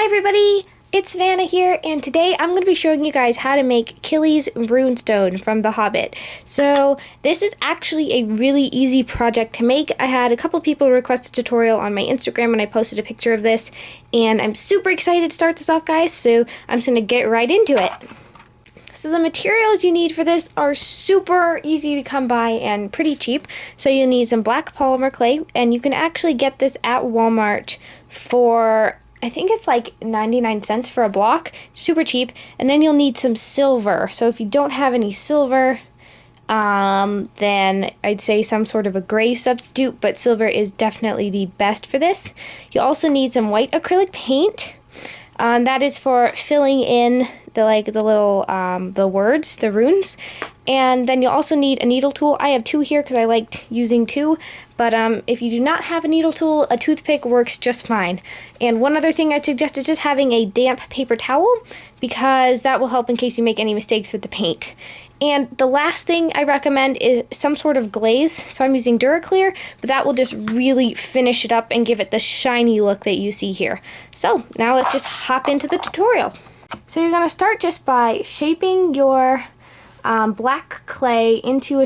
Hi everybody, it's Savannah here, and today I'm going to be showing you guys how to make Kili's Runestone from the Hobbit. So this is actually a really easy project to make. I had a couple people request a tutorial on my Instagram and I posted a picture of this, and I'm super excited to start this off, guys, so I'm just going to get right into it. So the materials you need for this are super easy to come by and pretty cheap. So you'll need some black polymer clay, and you can actually get this at Walmart for, I think it's like 99 cents for a block, super cheap. And then you'll need some silver. So if you don't have any silver, then I'd say some sort of a gray substitute, but silver is definitely the best for this. You also need some white acrylic paint. That is for filling in the words, the runes. And then you'll also need a needle tool. I have two here because I liked using two, but if you do not have a needle tool, a toothpick works just fine. And one other thing I'd suggest is just having a damp paper towel, because that will help in case you make any mistakes with the paint. And the last thing I recommend is some sort of glaze. So I'm using Duraclear, but that will just really finish it up and give it the shiny look that you see here. So now let's just hop into the tutorial. So you're going to start just by shaping your black clay into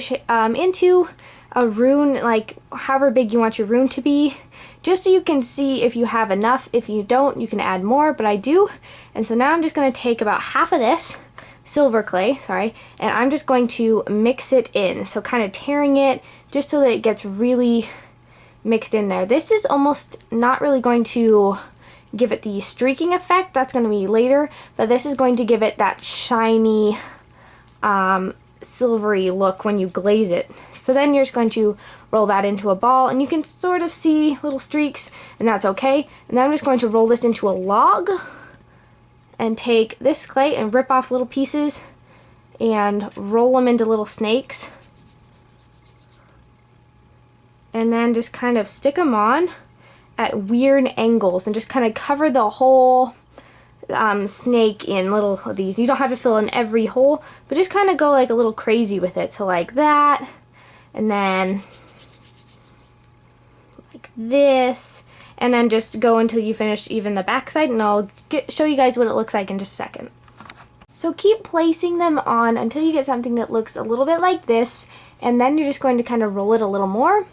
a rune, like however big you want your rune to be, just so you can see if you have enough. If you don't, you can add more, but I do. And so now I'm just going to take about half of this silver clay, and I'm just going to mix it in, so kind of tearing it just so that it gets really mixed in there. This is almost not really going to give it the streaking effect, that's going to be later, but this is going to give it that shiny silvery look when you glaze it. So then you're just going to roll that into a ball, and you can sort of see little streaks, and that's okay. And then I'm just going to roll this into a log and take this clay and rip off little pieces and roll them into little snakes, and then just kind of stick them on at weird angles and just kind of cover the whole snake in little of these. You don't have to fill in every hole, but just kind of go like a little crazy with it. So like that, and then like this, and then just go until you finish even the back side, and I'll show you guys what it looks like in just a second. So keep placing them on until you get something that looks a little bit like this, and then you're just going to kind of roll it a little more,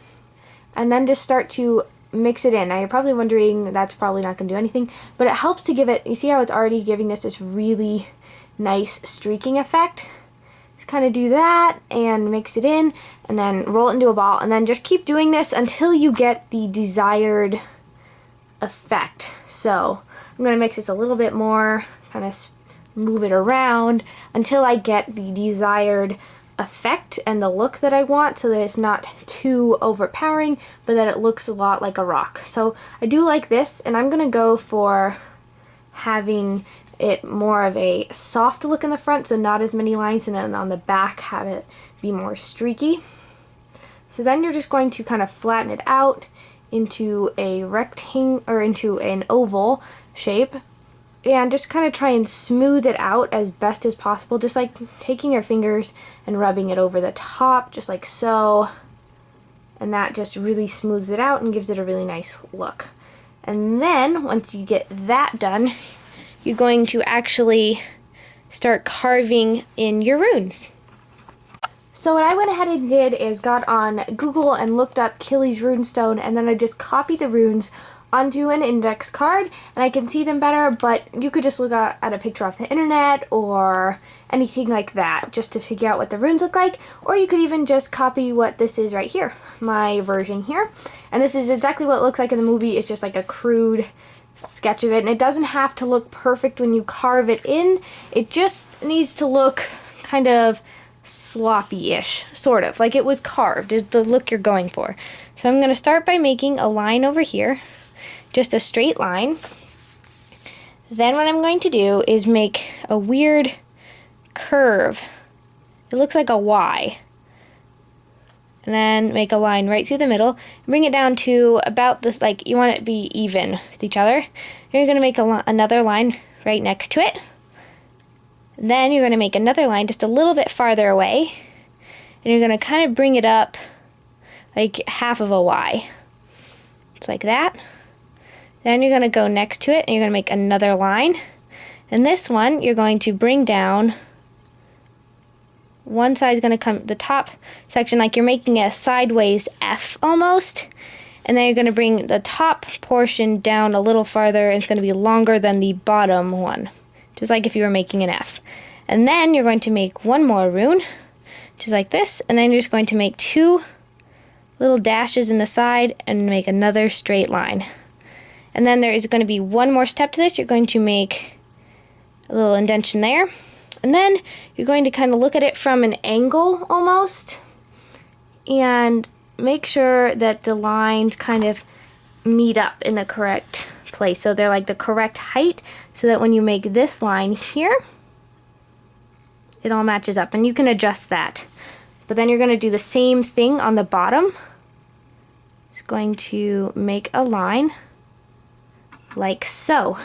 and then just start to mix it in. Now you're probably wondering that's probably not going to do anything, but it helps to give it, you see how it's already giving this really nice streaking effect? Just kind of do that and mix it in, and then roll it into a ball, and then just keep doing this until you get the desired effect. So I'm going to mix this a little bit more, kind of move it around until I get the desired effect and the look that I want, so that it's not too overpowering, but that it looks a lot like a rock. So I do like this, and I'm going to go for having it more of a soft look in the front, so not as many lines, and then on the back have it be more streaky. So then you're just going to kind of flatten it out into a rectangle or into an oval shape, and just kind of try and smooth it out as best as possible, just like taking your fingers and rubbing it over the top, just like so, and that just really smooths it out and gives it a really nice look. And then once you get that done, you're going to actually start carving in your runes. So what I went ahead and did is got on Google and looked up Kili's Runestone, and then I just copied the runes onto an index card, and I can see them better, but you could just look at a picture off the internet or anything like that just to figure out what the runes look like, or you could even just copy what this is right here, my version here. And this is exactly what it looks like in the movie. It's just like a crude sketch of it, and it doesn't have to look perfect when you carve it in. It just needs to look kind of sloppy-ish, sort of like it was carved is the look you're going for. So I'm going to start by making a line over here, just a straight line. Then what I'm going to do is make a weird curve. It looks like a Y. And then make a line right through the middle and bring it down to about this, like you want it to be even with each other. You're going to make another line right next to it. Then you're going to make another line just a little bit farther away, and you're going to kind of bring it up like half of a Y. It's like that. Then you're going to go next to it and you're going to make another line. And this one you're going to bring down. One side is going to come, the top section, like you're making a sideways F almost. And then you're going to bring the top portion down a little farther. It's going to be longer than the bottom one, just like if you were making an F. And then you're going to make one more rune, which is like this. And then you're just going to make 2 little dashes in the side and make another straight line. And then there is going to be one more step to this. You're going to make a little indention there. And then you're going to kind of look at it from an angle almost. And make sure that the lines kind of meet up in the correct place. So they're like the correct height, so that when you make this line here, it all matches up. And you can adjust that. But then you're going to do the same thing on the bottom. Just going to make a line like so.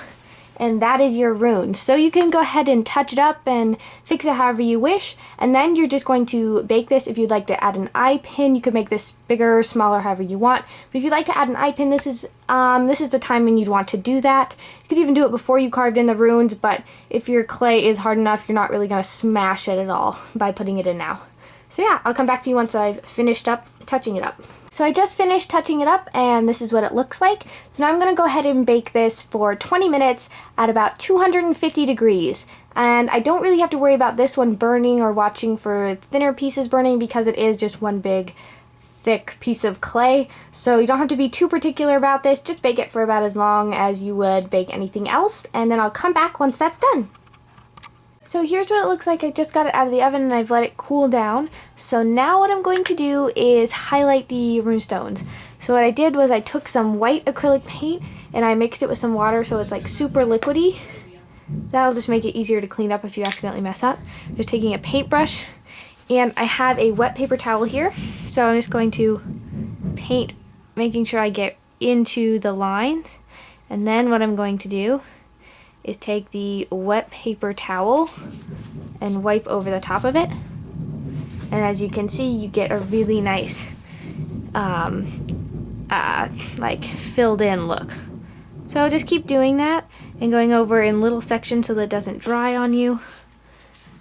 And that is your rune. So you can go ahead and touch it up and fix it however you wish. And then you're just going to bake this. If you'd like to add an eye pin, you could make this bigger, smaller, however you want. But if you'd like to add an eye pin, this is the time when you'd want to do that. You could even do it before you carved in the runes, but if your clay is hard enough, you're not really going to smash it at all by putting it in now. So yeah, I'll come back to you once I've finished up touching it up. So I just finished touching it up and this is what it looks like. So now I'm going to go ahead and bake this for 20 minutes at about 250 degrees. And I don't really have to worry about this one burning or watching for thinner pieces burning because it is just one big thick piece of clay. So you don't have to be too particular about this. Just bake it for about as long as you would bake anything else. And then I'll come back once that's done. So here's what it looks like. I just got it out of the oven and I've let it cool down. So now what I'm going to do is highlight the runestones. So what I did was I took some white acrylic paint and I mixed it with some water so it's like super liquidy. That'll just make it easier to clean up if you accidentally mess up. Just taking a paintbrush, and I have a wet paper towel here. So I'm just going to paint, making sure I get into the lines. And then what I'm going to do is take the wet paper towel and wipe over the top of it. And as you can see, you get a really nice like filled in look. So just keep doing that and going over in little sections so that it doesn't dry on you.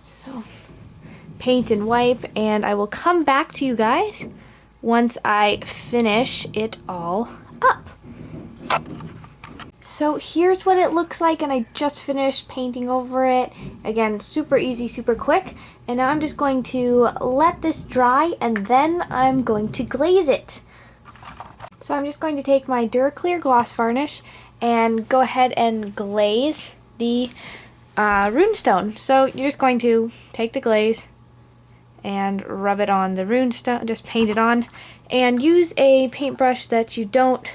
So paint and wipe, and I will come back to you guys once I finish it all up. So here's what it looks like, and I just finished painting over it. Again, super easy, super quick. And now I'm just going to let this dry, and then I'm going to glaze it. So I'm just going to take my Duraclear gloss varnish and go ahead and glaze the runestone. So you're just going to take the glaze and rub it on the runestone, just paint it on, and use a paintbrush that you don't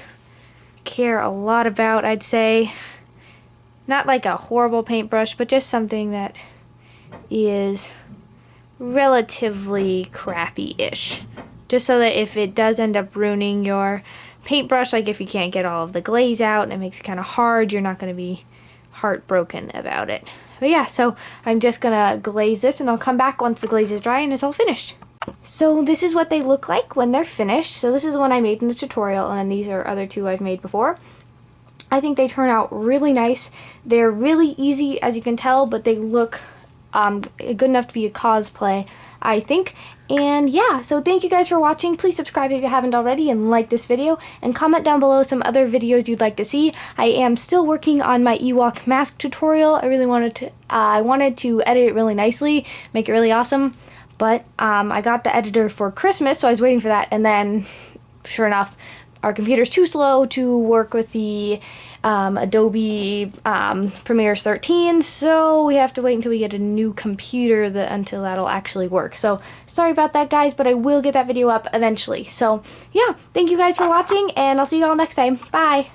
care a lot about, I'd say. Not like a horrible paintbrush, but just something that is relatively crappy-ish. Just so that if it does end up ruining your paintbrush, like if you can't get all of the glaze out and it makes it kind of hard, you're not going to be heartbroken about it. But yeah, so I'm just going to glaze this and I'll come back once the glaze is dry and it's all finished. So this is what they look like when they're finished. So this is the one I made in the tutorial, and then these are other two I've made before. I think they turn out really nice. They're really easy, as you can tell, but they look good enough to be a cosplay, I think. And yeah, so thank you guys for watching. Please subscribe if you haven't already and like this video, and comment down below some other videos you'd like to see. I am still working on my Ewok mask tutorial. I really wanted to edit it really nicely, make it really awesome. But I got the editor for Christmas, so I was waiting for that, and then, sure enough, our computer's too slow to work with the Adobe Premiere 13, so we have to wait until we get a new computer until that'll actually work. So, sorry about that, guys, but I will get that video up eventually. So, yeah, thank you guys for watching, and I'll see you all next time. Bye!